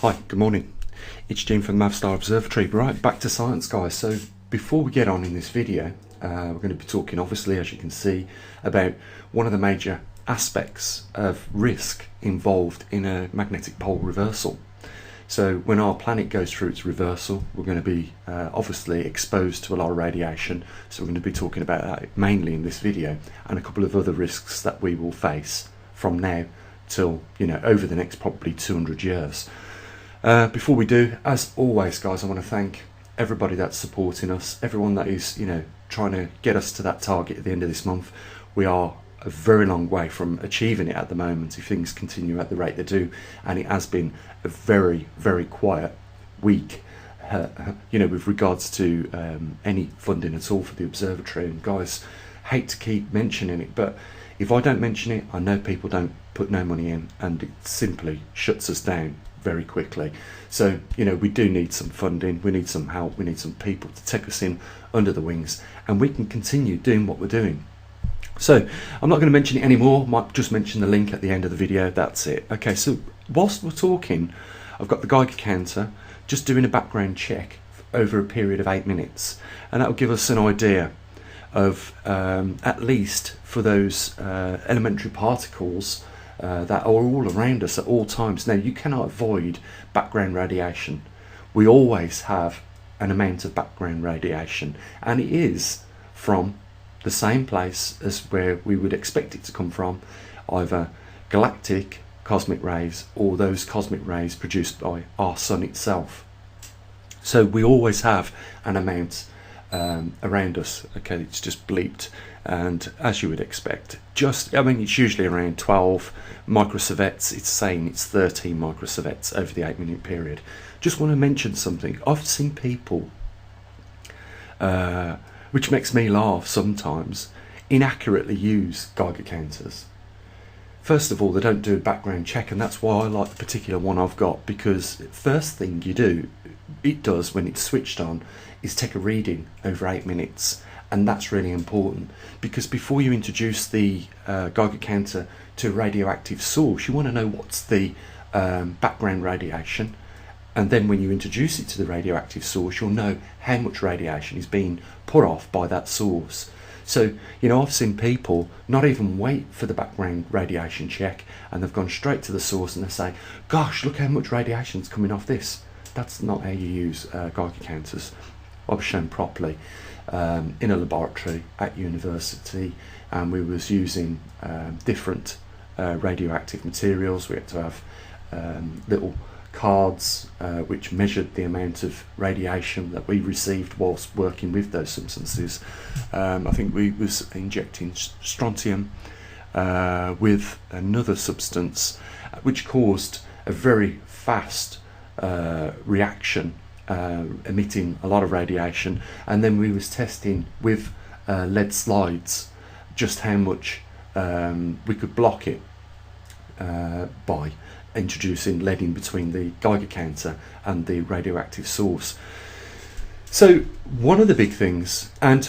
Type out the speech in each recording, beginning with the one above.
Hi, good morning. It's Jim from the maverickstar Observatory. Right, back to science, guys. So before we get on in this video, we're going to be talking, obviously, as you can see, about one of the major aspects of risk involved in a magnetic pole reversal. So when our planet goes through its reversal, we're going to be obviously exposed to a lot of radiation. So we're going to be talking about that mainly in this video, and a couple of other risks that we will face from now till, over the next probably 200 years. Before we do, as always, guys, I want to thank everybody that's supporting us, everyone that is, trying to get us to that target at the end of this month. We are a very long way from achieving it at the moment if things continue at the rate they do, and it has been a very, very quiet week, with regards to any funding at all for the observatory. And guys, hate to keep mentioning it, but if I don't mention it, I know people don't put no money in, and it simply shuts us down very quickly. So we do need some funding, we need some help, we need some people to take us in under the wings, and we can continue doing what we're doing. So I'm not going to mention it anymore, might just mention the link at the end of the video. That's it. Okay, so whilst we're talking, I've got the Geiger counter just doing a background check over a period of 8 minutes, and that will give us an idea of at least for those elementary particles that are all around us at all times. Now, you cannot avoid background radiation. We always have an amount of background radiation, and it is from the same place as where we would expect it to come from, either galactic cosmic rays or those cosmic rays produced by our sun itself. So we always have an amount around us. Okay, it's just bleeped, and as you would expect, it's usually around 12 microsieverts. It's saying it's 13 microsieverts over the 8 minute period. Just want to mention something. I've seen people, which makes me laugh sometimes, inaccurately use Geiger counters. First of all, they don't do a background check, and that's why I like the particular one I've got, because first thing it does when it's switched on is take a reading over 8 minutes, and that's really important, because before you introduce the Geiger counter to a radioactive source, you want to know what's the background radiation, and then when you introduce it to the radioactive source, you'll know how much radiation is being put off by that source. So, I've seen people not even wait for the background radiation check, and they've gone straight to the source and they say, gosh, look how much radiation's coming off this. That's not how you use Geiger counters. I was shown properly in a laboratory at university, and we was using different radioactive materials. We had to have little cards which measured the amount of radiation that we received whilst working with those substances. I think we was injecting strontium with another substance which caused a very fast reaction, emitting a lot of radiation, and then we was testing with lead slides just how much we could block it by introducing lead in between the Geiger counter and the radioactive source. So one of the big things, and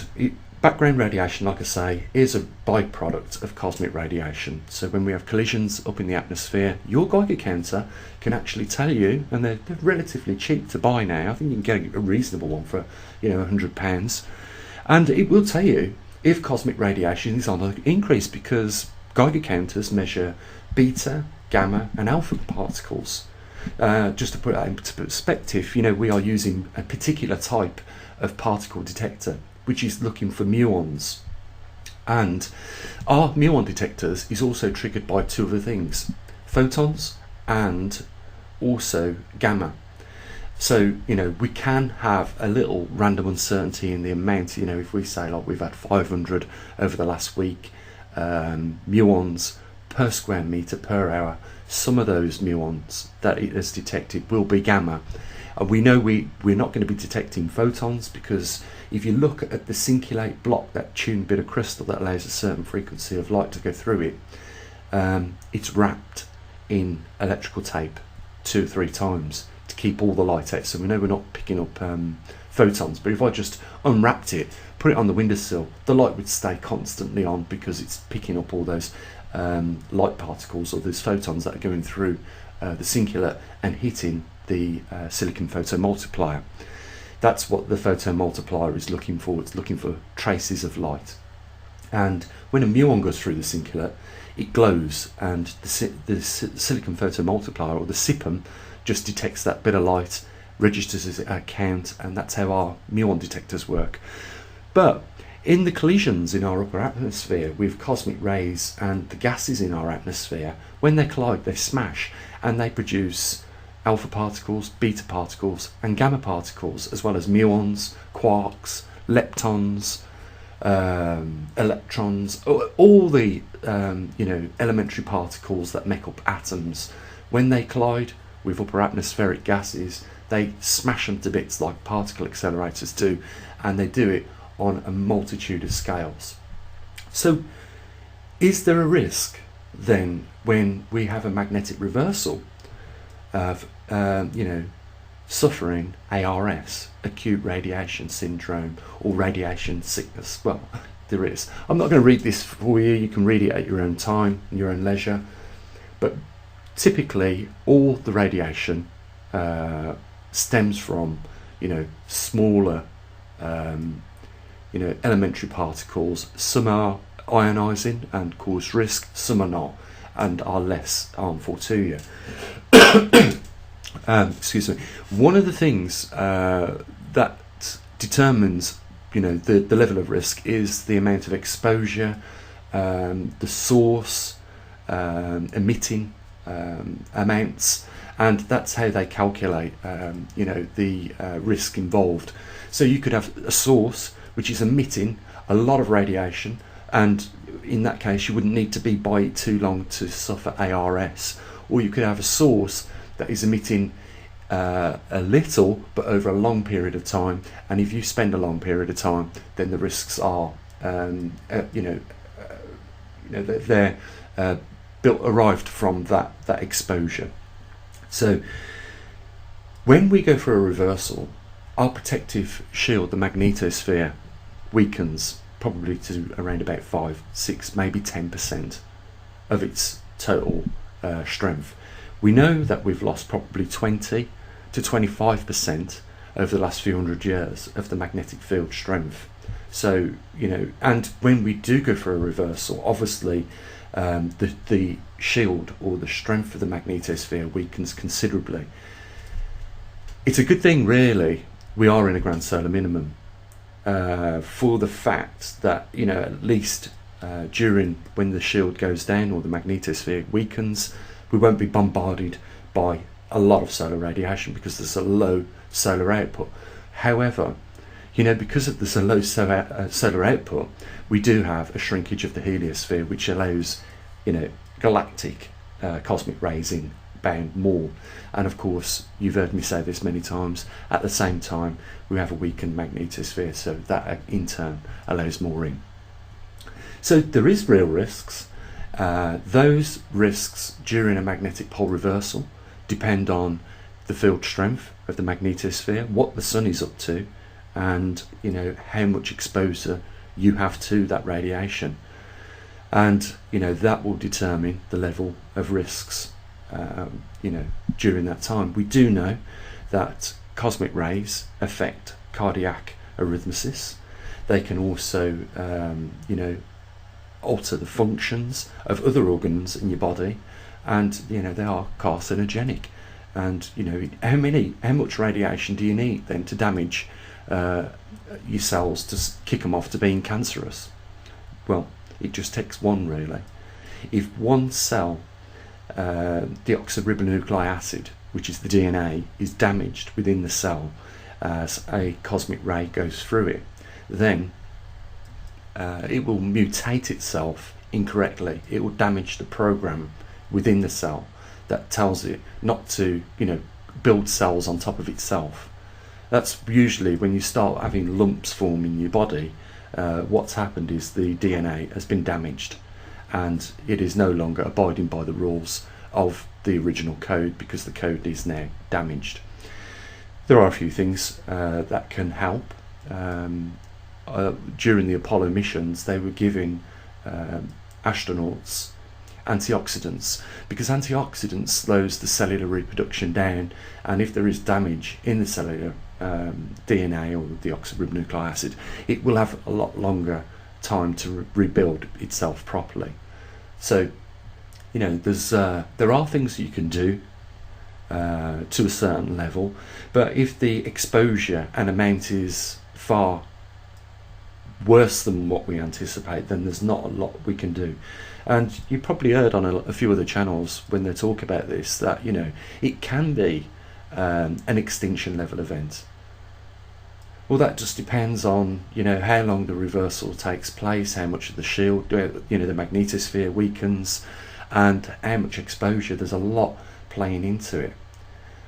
background radiation, like I say, is a byproduct of cosmic radiation. So when we have collisions up in the atmosphere, your Geiger counter can actually tell you, and they're relatively cheap to buy now. I think you can get a reasonable one for £100, and it will tell you if cosmic radiation is on an increase, because Geiger counters measure beta, gamma and alpha particles. Just to put that into perspective, we are using a particular type of particle detector which is looking for muons, and our muon detectors is also triggered by two other things: photons and also gamma. So we can have a little random uncertainty in the amount. If we say, like, we've had 500 over the last week muons per square meter per hour, some of those muons that it has detected will be gamma. And we know we're not going to be detecting photons, because if you look at the cincellate block, that tuned bit of crystal that allows a certain frequency of light to go through it, it's wrapped in electrical tape 2 or 3 times to keep all the light out. So we know we're not picking up photons, but if I just unwrapped it, put it on the windowsill, the light would stay constantly on, because it's picking up all those light particles, or those photons that are going through the cingulate and hitting the silicon photomultiplier. That's what the photomultiplier is looking for. It's looking for traces of light. And when a muon goes through the singlet, it glows, and the silicon photomultiplier, or the SIPM, just detects that bit of light, registers as a count, and that's how our muon detectors work. But in the collisions in our upper atmosphere with cosmic rays and the gases in our atmosphere, when they collide, they smash, and they produce alpha particles, beta particles, and gamma particles, as well as muons, quarks, leptons, electrons, all the elementary particles that make up atoms. When they collide with upper atmospheric gases, they smash them to bits like particle accelerators do, and they do it on a multitude of scales. So is there a risk then when we have a magnetic reversal of suffering ARS, acute radiation syndrome, or radiation sickness? Well, there is. I'm not going to read this for you. You can read it at your own time, your own leisure. But typically, all the radiation stems from, smaller, elementary particles. Some are ionizing and cause risk. Some are not, and are less harmful to you. Excuse me. One of the things that determines, the level of risk is the amount of exposure, the source, emitting amounts, and that's how they calculate, the risk involved. So you could have a source which is emitting a lot of radiation, and in that case you wouldn't need to be by it too long to suffer ARS. Or you could have a source that is emitting a little but over a long period of time, and if you spend a long period of time, then the risks are they're arrived from that exposure. So when we go for a reversal, our protective shield, the magnetosphere, weakens probably to around about 5, 6, maybe 10% of its total strength. We know that we've lost probably 20 to 25% over the last few hundred years of the magnetic field strength. So, and when we do go for a reversal, obviously the shield, or the strength of the magnetosphere, weakens considerably. It's a good thing, really, we are in a grand solar minimum, for the fact that, at least during when the shield goes down, or the magnetosphere weakens, we won't be bombarded by a lot of solar radiation because there's a low solar output. However, because of the low solar output, we do have a shrinkage of the heliosphere, which allows, galactic cosmic rays inbound more. And of course, you've heard me say this many times, at the same time we have a weakened magnetosphere, so that in turn allows more in. So there is real risks. Those risks during a magnetic pole reversal depend on the field strength of the magnetosphere, what the sun is up to, and how much exposure you have to that radiation, and that will determine the level of risks during that time. We do know that cosmic rays affect cardiac arrhythmia. They can also alter the functions of other organs in your body, and they are carcinogenic. And how much radiation do you need then to damage your cells, to kick them off to being cancerous? Well, it just takes one, really. If one cell, deoxyribonucleic acid, which is the DNA, is damaged within the cell as a cosmic ray goes through it, then it will mutate itself incorrectly. It will damage the program within the cell that tells it not to, build cells on top of itself. That's usually when you start having lumps form in your body. What's happened is the DNA has been damaged, and it is no longer abiding by the rules of the original code because the code is now damaged. There are a few things that can help. During the Apollo missions, they were giving astronauts antioxidants, because antioxidants slows the cellular reproduction down, and if there is damage in the cellular DNA or the deoxyribonucleic acid, it will have a lot longer time to rebuild itself properly. So, you know, there are things you can do to a certain level, but if the exposure and amount is far worse than what we anticipate, then there's not a lot we can do. And you probably heard on a few other channels when they talk about this that, you know, it can be an extinction level event. Well, that just depends on, you know, how long the reversal takes place, how much of the shield, you know, the magnetosphere weakens, and how much exposure. There's a lot playing into it.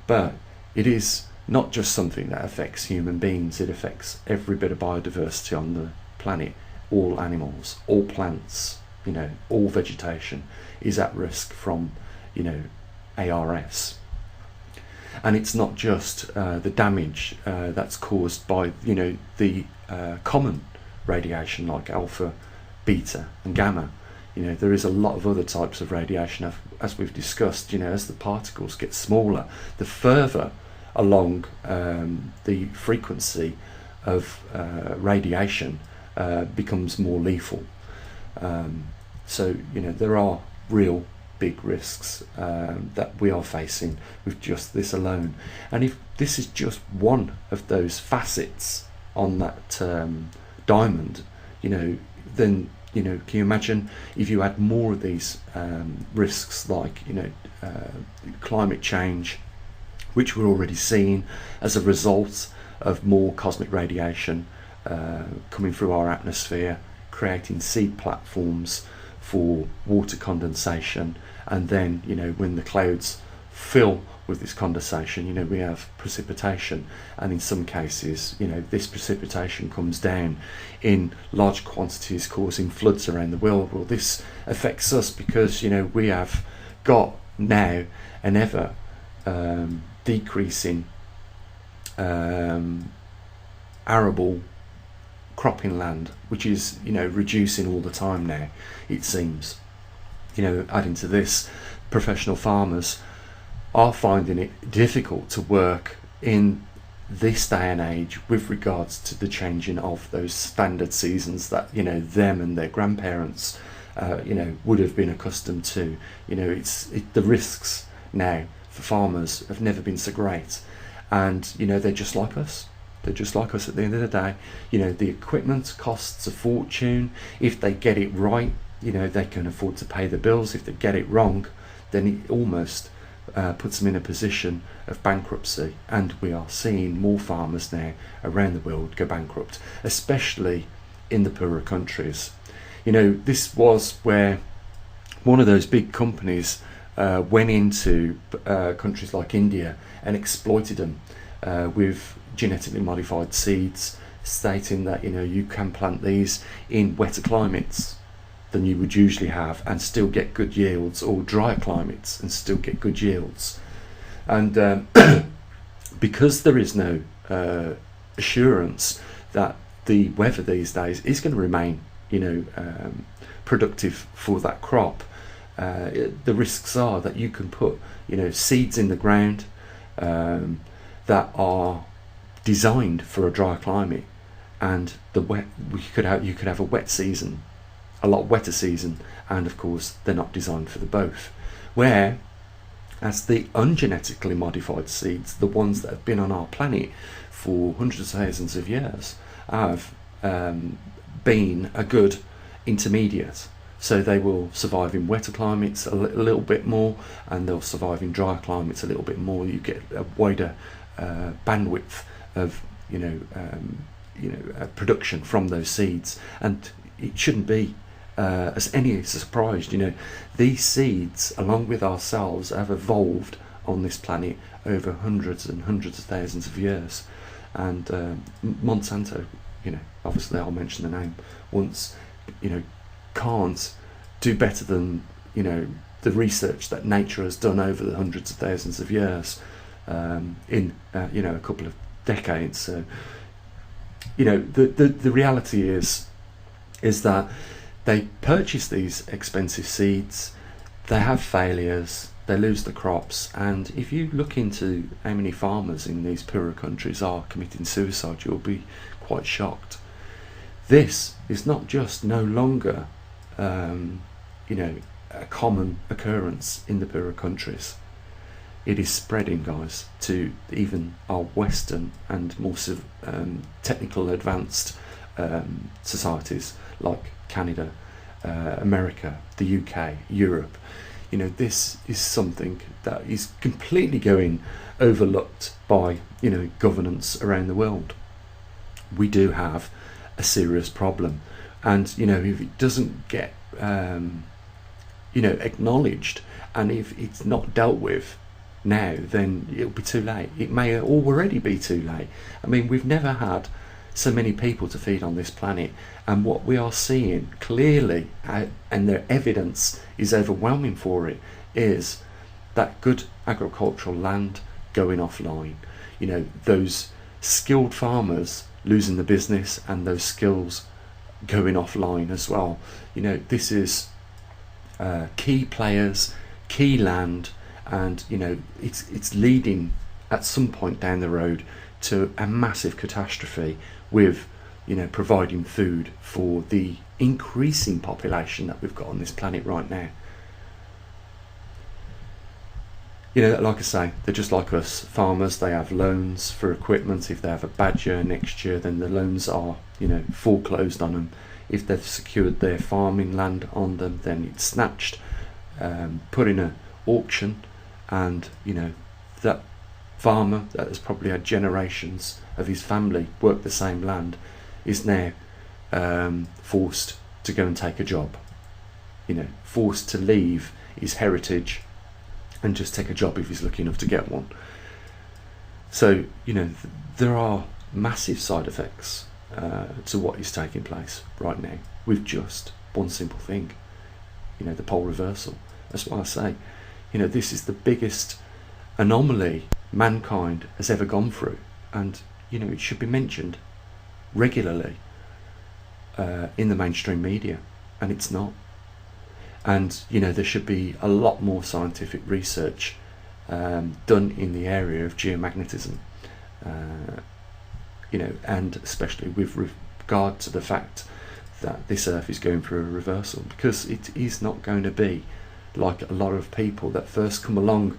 But it is not just something that affects human beings, it affects every bit of biodiversity on the planet. All animals, all plants, you know, all vegetation is at risk from, you know, ARS. And it's not just the damage that's caused by, you know, the common radiation like alpha, beta and gamma. You know, there is a lot of other types of radiation, as we've discussed. You know, as the particles get smaller, the further along the frequency of radiation becomes more lethal. So, you know, there are real big risks that we are facing with just this alone. And if this is just one of those facets on that diamond, you know, then, you know, can you imagine if you had more of these risks, like, you know, climate change, which we're already seeing as a result of more cosmic radiation coming through our atmosphere, creating seed platforms for water condensation, and then, you know, when the clouds fill with this condensation, you know, we have precipitation, and in some cases, you know, this precipitation comes down in large quantities, causing floods around the world. Well, this affects us because, you know, we have got now an ever decreasing arable cropping land, which is, you know, reducing all the time now, it seems. You know, adding to this, professional farmers are finding it difficult to work in this day and age with regards to the changing of those standard seasons that, you know, them and their grandparents you know, would have been accustomed to. You know, the risks now for farmers have never been so great, and, you know, they're just like us. They're just like us at the end of the day. You know, the equipment costs a fortune. If they get it right, you know, they can afford to pay the bills. If they get it wrong, then it almost puts them in a position of bankruptcy. And we are seeing more farmers now around the world go bankrupt, especially in the poorer countries. You know, this was where one of those big companies went into countries like India and exploited them with genetically modified seeds, stating that, you know, you can plant these in wetter climates than you would usually have and still get good yields, or drier climates and still get good yields. And because there is no assurance that the weather these days is going to remain, you know, productive for that crop, the risks are that you can put, you know, seeds in the ground that are designed for a dry climate, and you could have a wet season, a lot wetter season, and of course they're not designed for the both. Where as the ungenetically modified seeds, the ones that have been on our planet for hundreds of thousands of years, have been a good intermediate. So they will survive in wetter climates a little bit more, and they'll survive in drier climates a little bit more. You get a wider bandwidth of production from those seeds, and it shouldn't be as any surprise. You know, these seeds, along with ourselves, have evolved on this planet over hundreds and hundreds of thousands of years. And Monsanto, you know, obviously I'll mention the name once, you know, can't do better than, you know, the research that nature has done over the hundreds of thousands of years in you know, a couple of decades. So, you know, the reality is that they purchase these expensive seeds, they have failures, they lose the crops, and if you look into how many farmers in these poorer countries are committing suicide, you'll be quite shocked. This is not just no longer a common occurrence in the poorer countries. It is spreading, guys, to even our Western and more technical advanced societies like Canada, America, the UK, Europe. This is something that is completely going overlooked by governance around the world. We do have a serious problem, and if it doesn't get acknowledged, and if it's not dealt with now, then it'll be too late. It may already be too late. I mean, we've never had so many people to feed on this planet, and what we are seeing clearly, and the evidence is overwhelming for it, is that good agricultural land going offline. Those skilled farmers losing the business, and those skills going offline as well. This is key players, key land, and it's leading at some point down the road to a massive catastrophe with providing food for the increasing population that we've got on this planet right now. Like I say, they're just like us farmers. They have loans for equipment. If they have a bad year next year, then the loans are foreclosed on them. If they've secured their farming land on them, then it's snatched, put in an auction, and that farmer that has probably had generations of his family work the same land is now forced to go and take a job, forced to leave his heritage and just take a job if he's lucky enough to get one. So there are massive side effects to what is taking place right now with just one simple thing, the pole reversal. That's why I say, this is the biggest anomaly mankind has ever gone through, and it should be mentioned regularly in the mainstream media, and it's not. And there should be a lot more scientific research done in the area of geomagnetism, and especially with regard to the fact that this Earth is going through a reversal, because it is not going to be like a lot of people that first come along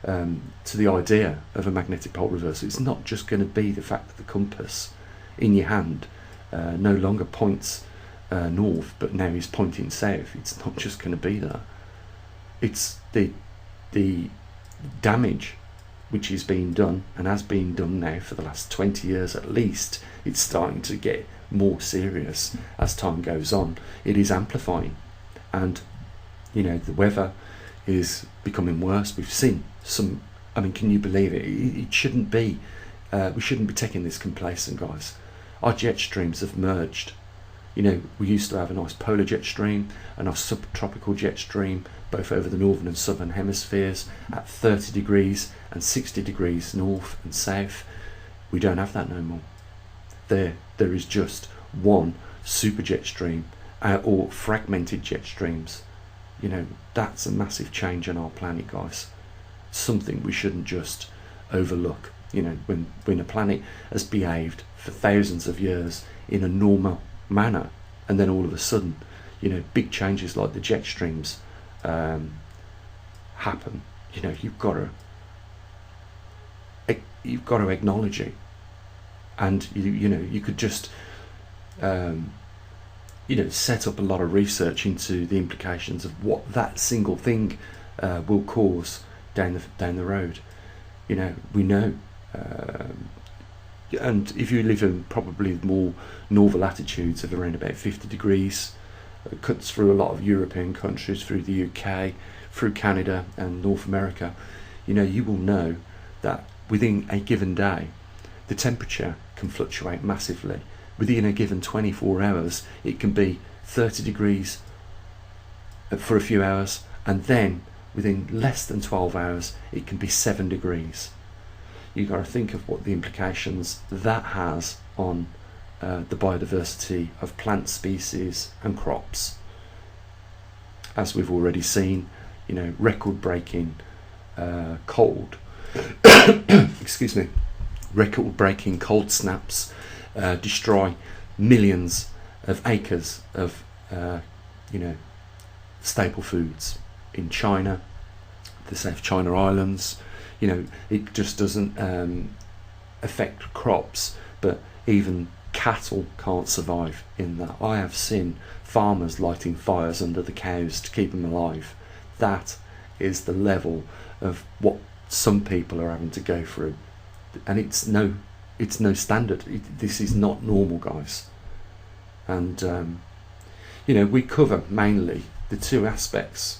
to the idea of a magnetic pole reversal. It's not just going to be the fact that the compass in your hand no longer points north, but now is pointing south. It's not just going to be that. It's the damage which is being done, and has been done now for the last 20 years at least. It's starting to get more serious as time goes on. It is amplifying, and the weather is becoming worse. We've seen some, I mean, can you believe it? It shouldn't be, we shouldn't be taking this complacent, guys. Our jet streams have merged. We used to have a nice polar jet stream and our subtropical jet stream, both over the northern and southern hemispheres at 30 degrees and 60 degrees north and south. We don't have that no more. There is just one super jet stream, or fragmented jet streams. That's a massive change on our planet, guys. Something we shouldn't just overlook. When a planet has behaved for thousands of years in a normal manner, and then all of a sudden big changes like the jet streams happen, you've got to acknowledge it. And you could just set up a lot of research into the implications of what that single thing will cause down the road. We know, and if you live in probably more northern latitudes of around about 50 degrees, it cuts through a lot of European countries, through the UK, through Canada and North America, you will know that within a given day the temperature can fluctuate massively. Within a given 24 hours it can be 30 degrees for a few hours, and then within less than 12 hours it can be 7 degrees. You've got to think of what the implications that has on the biodiversity of plant species and crops. As we've already seen, you know, record-breaking cold, excuse me, record-breaking cold snaps destroy millions of acres of, you know, staple foods in China, the South China Islands. You know, it just doesn't affect crops, but even cattle can't survive in that. I have seen farmers lighting fires under the cows to keep them alive. That is the level of what some people are having to go through, and it's no standard. This is not normal, guys. And you know, we cover mainly the two aspects.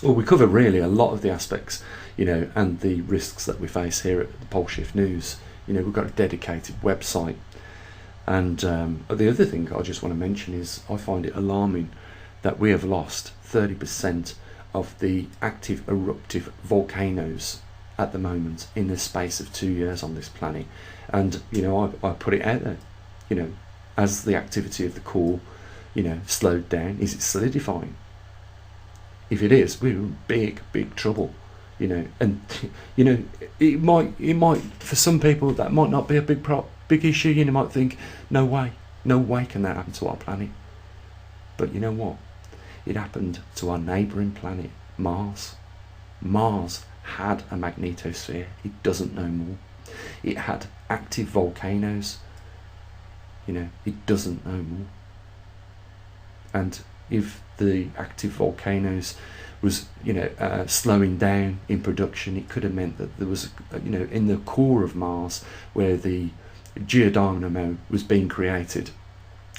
Well, we cover really a lot of the aspects, you know, and the risks that we face here at the Pole Shift News. You know, we've got a dedicated website. And the other thing I just want to mention is I find it alarming that we have lost 30% of the active eruptive volcanoes at the moment in the space of 2 years on this planet. And, you know, I put it out there, you know, as the activity of the core, you know, slowed down, is it solidifying? If it is, we're in big trouble, you know. And you know, it might for some people that might not be a big issue. You know, might think, no way can that happen to our planet. But you know what? It happened to our neighbouring planet, Mars. Mars had a magnetosphere. It doesn't no more. It had active volcanoes. You know, it doesn't no more. And if the active volcanoes was, you know, slowing down in production, it could have meant that there was, you know, in the core of Mars where the geodynamo was being created,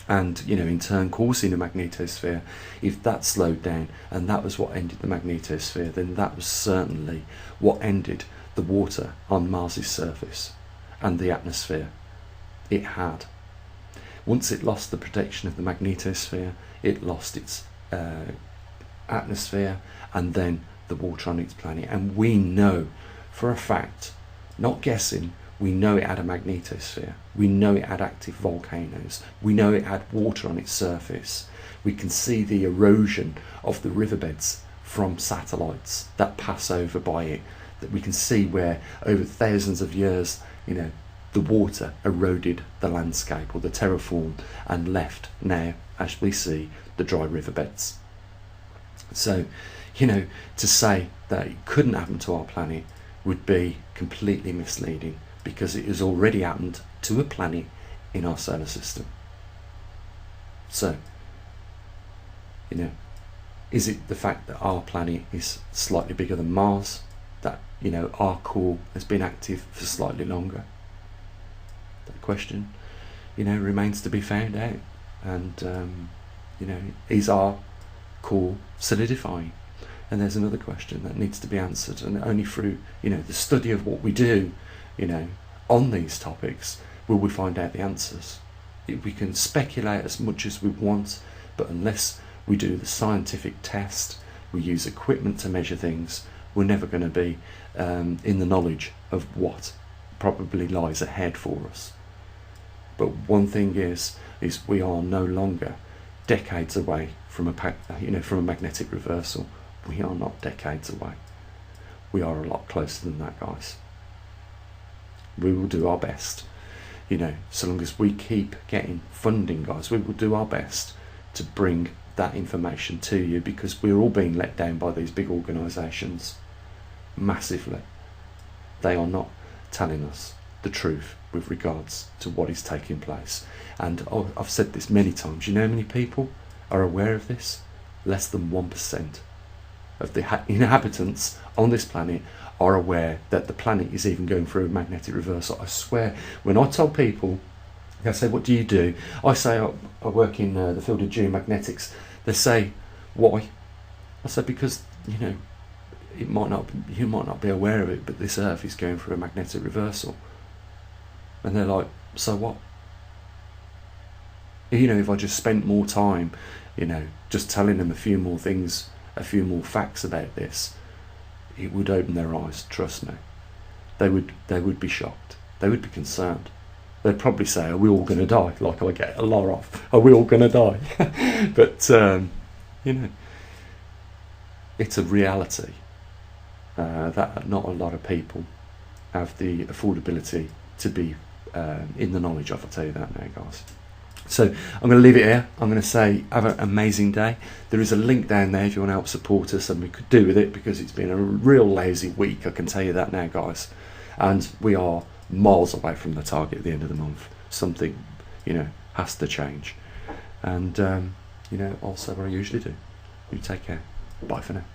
and, you know, in turn causing a magnetosphere. If that slowed down and that was what ended the magnetosphere, then that was certainly what ended the water on Mars's surface and the atmosphere it had. Once it lost the protection of the magnetosphere, it lost its atmosphere and then the water on its planet. And we know for a fact, not guessing, we know it had a magnetosphere. We know it had active volcanoes. We know it had water on its surface. We can see the erosion of the riverbeds from satellites that pass over by it. That we can see where over thousands of years, you know, the water eroded the landscape or the terraform and left now, as we see, the dry riverbeds. So, you know, to say that it couldn't happen to our planet would be completely misleading, because it has already happened to a planet in our solar system. So, you know, is it the fact that our planet is slightly bigger than Mars, that, you know, our core has been active for slightly longer? That question, you know, remains to be found out. And you know, is our core solidifying? And there's another question that needs to be answered, and only through, you know, the study of what we do, you know, on these topics will we find out the answers. We can speculate as much as we want, but unless we do the scientific test, we use equipment to measure things, we're never going to be in the knowledge of what probably lies ahead for us. But one thing is we are no longer decades away from a magnetic reversal. We are not decades away. We are a lot closer than that, guys. We will do our best, you know, so long as we keep getting funding, guys. We will do our best to bring that information to you, because we're all being let down by these big organisations massively. They are not telling us the truth with regards to what is taking place. And I've said this many times, you know how many people are aware of this? Less than 1% of the inhabitants on this planet are aware that the planet is even going through a magnetic reversal. I swear, when I tell people, they say, what do you do? I say, I work in the field of geomagnetics. They say, why? I say, because, you know, you might not be aware of it, but this Earth is going through a magnetic reversal. And they're like, so what? You know, if I just spent more time, you know, just telling them a few more things, a few more facts about this, it would open their eyes, trust me. They would be shocked. They would be concerned. They'd probably say, are we all going to die? Like I get a lot of, are we all going to die? But, you know, it's a reality that not a lot of people have the affordability to be in the knowledge of. I'll tell you that now, guys. So I'm going to leave it here. I'm going to say have an amazing day. There is a link down there if you want to help support us, and we could do with it because it's been a real lazy week, I can tell you that now, guys. And we are miles away from the target at the end of the month. Something, has to change. And, I'll say what I usually do. You take care. Bye for now.